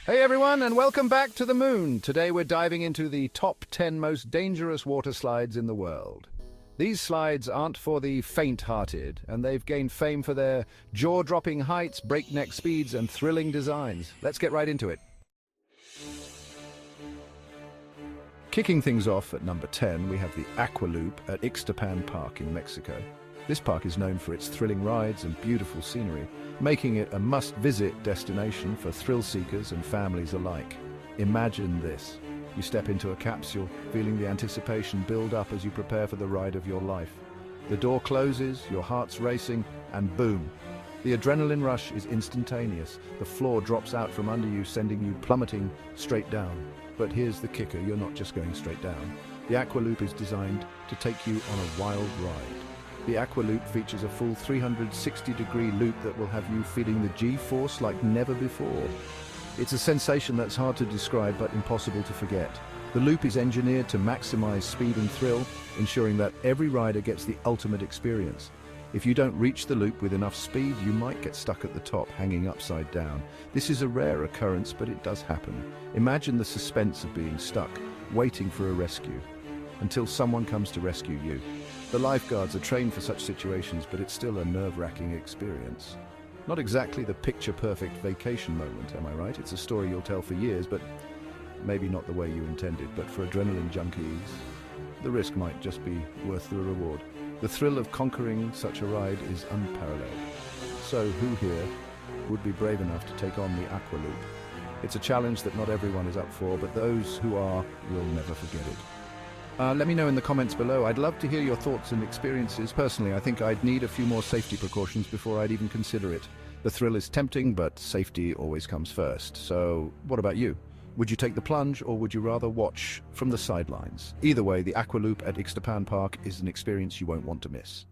Hey everyone, and welcome back to the moon. Today we're diving into the top 10 most dangerous water slides in the world. These slides aren't for the faint-hearted, and they've gained fame for their jaw-dropping heights, breakneck speeds, and thrilling designs. Let's get right into it. Kicking things off at number 10, we have the Aqualoop at Ixtapan Park in Mexico. This park is known for its thrilling rides and beautiful scenery, making it a must-visit destination for thrill-seekers and families alike. Imagine this. You step into a capsule, feeling the anticipation build up as you prepare for the ride of your life. The door closes, your heart's racing, and boom! The adrenaline rush is instantaneous. The floor drops out from under you, sending you plummeting straight down. But here's the kicker, you're not just going straight down. The Aqualoop is designed to take you on a wild ride. The Aqualoop features a full 360-degree loop that will have you feeling the G-force like never before. It's a sensation that's hard to describe but impossible to forget. The loop is engineered to maximize speed and thrill, ensuring that every rider gets the ultimate experience. If you don't reach the loop with enough speed, you might get stuck at the top, hanging upside down. This is a rare occurrence, but it does happen. Imagine the suspense of being stuck, waiting for a rescue, until someone comes to rescue you. The lifeguards are trained for such situations, but it's still a nerve-wracking experience. Not exactly the picture-perfect vacation moment, am I right? It's a story you'll tell for years, but maybe not the way you intended. But for adrenaline junkies, the risk might just be worth the reward. The thrill of conquering such a ride is unparalleled. So who here would be brave enough to take on the Aqualoop? It's a challenge that not everyone is up for, but those who are will never forget it. Let me know in the comments below. I'd love to hear your thoughts and experiences. Personally, I think I'd need a few more safety precautions before I'd even consider it. The thrill is tempting, but safety always comes first. So, what about you? Would you take the plunge, or would you rather watch from the sidelines? Either way, the Aqualoop at Ixtapan Park is an experience you won't want to miss.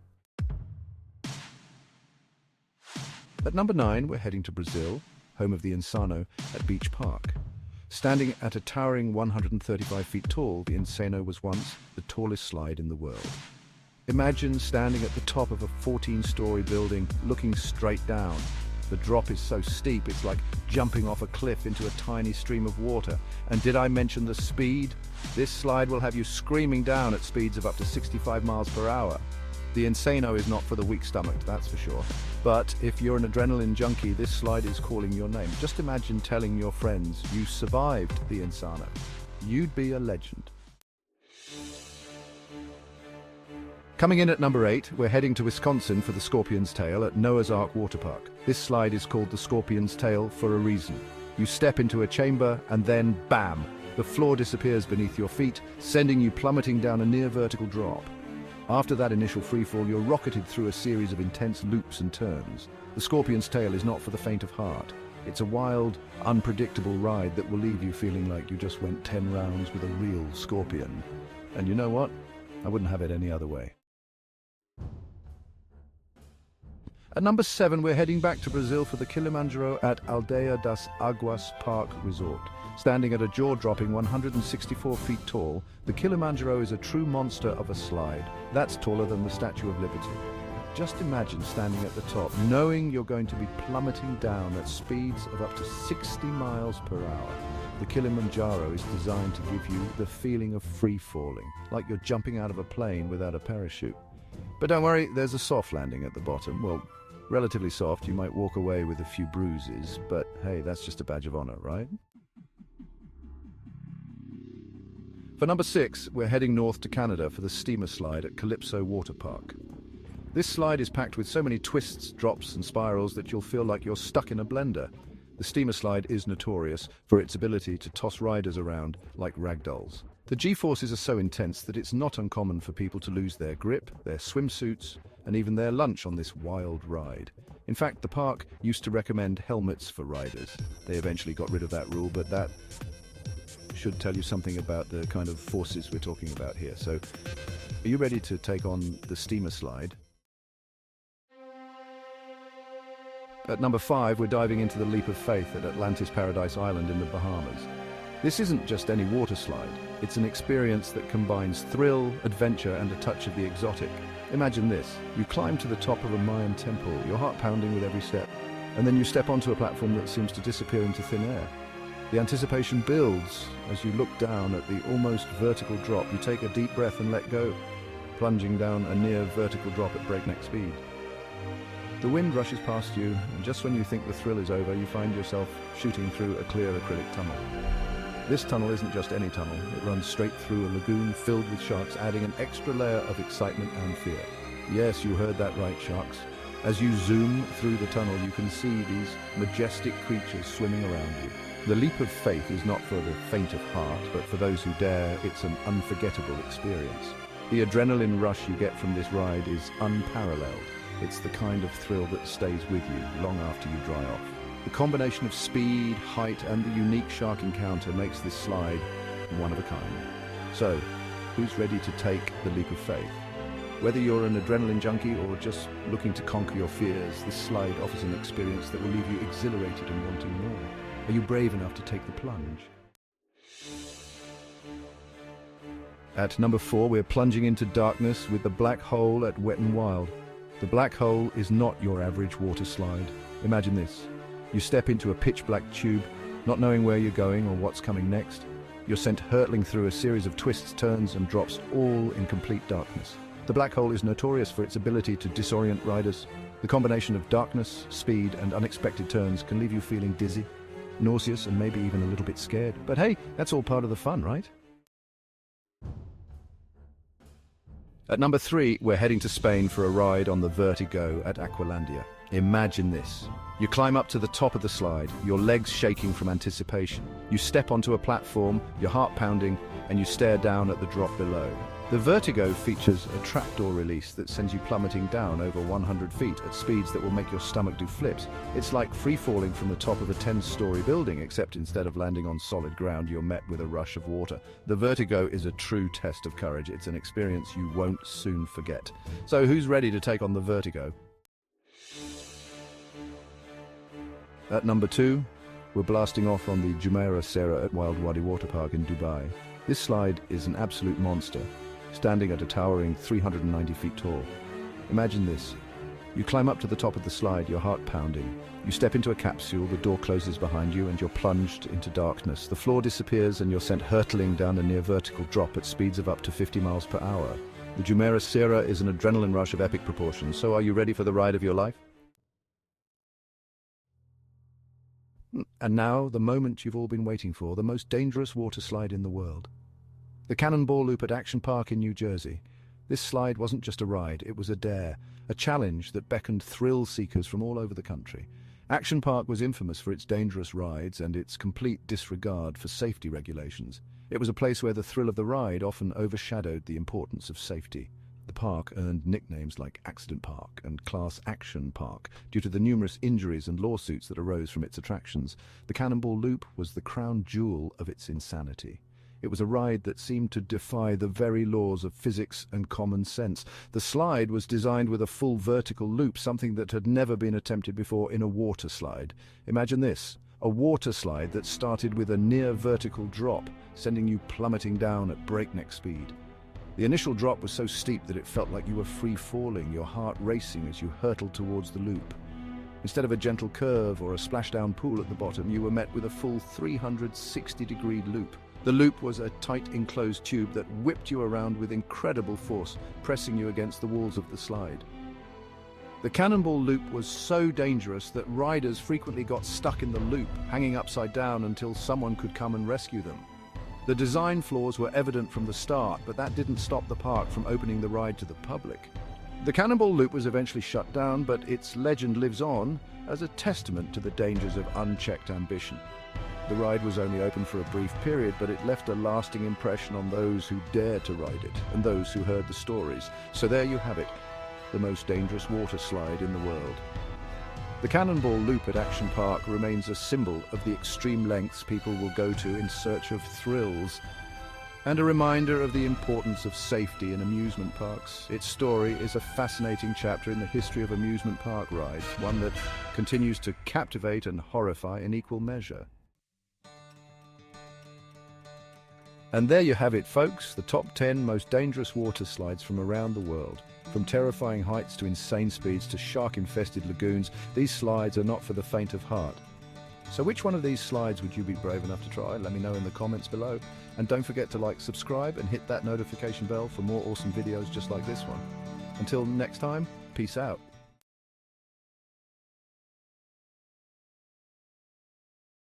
At number 9, we're heading to Brazil, home of the Insano at Beach Park. Standing at a towering 135 feet tall, the Insano was once the tallest slide in the world. Imagine standing at the top of a 14-story building, looking straight down. The drop is so steep, it's like jumping off a cliff into a tiny stream of water. And did I mention the speed? This slide will have you screaming down at speeds of up to 65 miles per hour. The Insano is not for the weak-stomached, that's for sure. But if you're an adrenaline junkie, this slide is calling your name. Just imagine telling your friends you survived the Insano. You'd be a legend. Coming in at number 8, we're heading to Wisconsin for the Scorpion's Tail at Noah's Ark Water Park. This slide is called the Scorpion's Tail for a reason. You step into a chamber and then, bam! The floor disappears beneath your feet, sending you plummeting down a near-vertical drop. After that initial freefall, you're rocketed through a series of intense loops and turns. The Scorpion's Tail is not for the faint of heart. It's a wild, unpredictable ride that will leave you feeling like you just went 10 rounds with a real scorpion. And you know what? I wouldn't have it any other way. At number 7, we're heading back to Brazil for the Kilimanjaro at Aldeia das Águas Park Resort. Standing at a jaw-dropping 164 feet tall, the Kilimanjaro is a true monster of a slide. That's taller than the Statue of Liberty. Just imagine standing at the top, knowing you're going to be plummeting down at speeds of up to 60 miles per hour. The Kilimanjaro is designed to give you the feeling of free-falling, like you're jumping out of a plane without a parachute. But don't worry, there's a soft landing at the bottom. Well, relatively soft. You might walk away with a few bruises, but hey, that's just a badge of honor, right? For number 6, we're heading north to Canada for the steamer slide at Calypso Water Park. This slide is packed with so many twists, drops and spirals that you'll feel like you're stuck in a blender. The steamer slide is notorious for its ability to toss riders around like ragdolls. The G-forces are so intense that it's not uncommon for people to lose their grip, their swimsuits, and even their lunch on this wild ride. In fact, the park used to recommend helmets for riders. They eventually got rid of that rule, but that should tell you something about the kind of forces we're talking about here. So, are you ready to take on the steamer slide? At number 5, we're diving into the Leap of Faith at Atlantis Paradise Island in the Bahamas. This isn't just any water slide. It's an experience that combines thrill, adventure, and a touch of the exotic. Imagine this. You climb to the top of a Mayan temple, your heart pounding with every step, and then you step onto a platform that seems to disappear into thin air. The anticipation builds as you look down at the almost vertical drop. You take a deep breath and let go, plunging down a near vertical drop at breakneck speed. The wind rushes past you, and just when you think the thrill is over, you find yourself shooting through a clear acrylic tunnel. This tunnel isn't just any tunnel. It runs straight through a lagoon filled with sharks, adding an extra layer of excitement and fear. Yes, you heard that right, sharks. As you zoom through the tunnel, you can see these majestic creatures swimming around you. The leap of faith is not for the faint of heart, but for those who dare. It's an unforgettable experience. The adrenaline rush you get from this ride is unparalleled. It's the kind of thrill that stays with you long after you dry off. The combination of speed, height, and the unique shark encounter makes this slide one of a kind. So, who's ready to take the leap of faith? Whether you're an adrenaline junkie or just looking to conquer your fears, this slide offers an experience that will leave you exhilarated and wanting more. Are you brave enough to take the plunge? At number 4, we're plunging into darkness with the Black Hole at Wet n Wild. The Black Hole is not your average water slide. Imagine this. You step into a pitch-black tube, not knowing where you're going or what's coming next. You're sent hurtling through a series of twists, turns, and drops, all in complete darkness. The Black Hole is notorious for its ability to disorient riders. The combination of darkness, speed, and unexpected turns can leave you feeling dizzy, nauseous, and maybe even a little bit scared. But hey, that's all part of the fun, right? At number 3, we're heading to Spain for a ride on the Vertigo at Aqualandia. Imagine this. You climb up to the top of the slide, your legs shaking from anticipation. You step onto a platform, your heart pounding, and you stare down at the drop below. The Vertigo features a trapdoor release that sends you plummeting down over 100 feet at speeds that will make your stomach do flips. It's like free-falling from the top of a 10-story building, except instead of landing on solid ground, you're met with a rush of water. The Vertigo is a true test of courage. It's an experience you won't soon forget. So who's ready to take on the Vertigo? At number 2, we're blasting off on the Jumeirah Serra at Wild Wadi Water Park in Dubai. This slide is an absolute monster, standing at a towering 390 feet tall. Imagine this. You climb up to the top of the slide, your heart pounding. You step into a capsule, the door closes behind you, and you're plunged into darkness. The floor disappears and you're sent hurtling down a near vertical drop at speeds of up to 50 miles per hour. The Jumeirah Serra is an adrenaline rush of epic proportions. So are you ready for the ride of your life? And now, the moment you've all been waiting for, the most dangerous water slide in the world. The Cannonball Loop at Action Park in New Jersey. This slide wasn't just a ride, it was a dare, a challenge that beckoned thrill seekers from all over the country. Action Park was infamous for its dangerous rides and its complete disregard for safety regulations. It was a place where the thrill of the ride often overshadowed the importance of safety. The park earned nicknames like Accident Park and Class Action Park due to the numerous injuries and lawsuits that arose from its attractions. The Cannonball Loop was the crown jewel of its insanity. It was a ride that seemed to defy the very laws of physics and common sense. The slide was designed with a full vertical loop, something that had never been attempted before in a water slide. Imagine this, a water slide that started with a near vertical drop, sending you plummeting down at breakneck speed. The initial drop was so steep that it felt like you were free-falling, your heart racing as you hurtled towards the loop. Instead of a gentle curve or a splashdown pool at the bottom, you were met with a full 360-degree loop. The loop was a tight enclosed tube that whipped you around with incredible force, pressing you against the walls of the slide. The Cannonball Loop was so dangerous that riders frequently got stuck in the loop, hanging upside down until someone could come and rescue them. The design flaws were evident from the start, but that didn't stop the park from opening the ride to the public. The Cannonball Loop was eventually shut down, but its legend lives on as a testament to the dangers of unchecked ambition. The ride was only open for a brief period, but it left a lasting impression on those who dared to ride it and those who heard the stories. So there you have it, the most dangerous water slide in the world. The Cannonball Loop at Action Park remains a symbol of the extreme lengths people will go to in search of thrills, and a reminder of the importance of safety in amusement parks. Its story is a fascinating chapter in the history of amusement park rides, one that continues to captivate and horrify in equal measure. And there you have it, folks, the top 10 most dangerous water slides from around the world. From terrifying heights to insane speeds to shark-infested lagoons, these slides are not for the faint of heart. So which one of these slides would you be brave enough to try? Let me know in the comments below. And don't forget to like, subscribe, and hit that notification bell for more awesome videos just like this one. Until next time, peace out.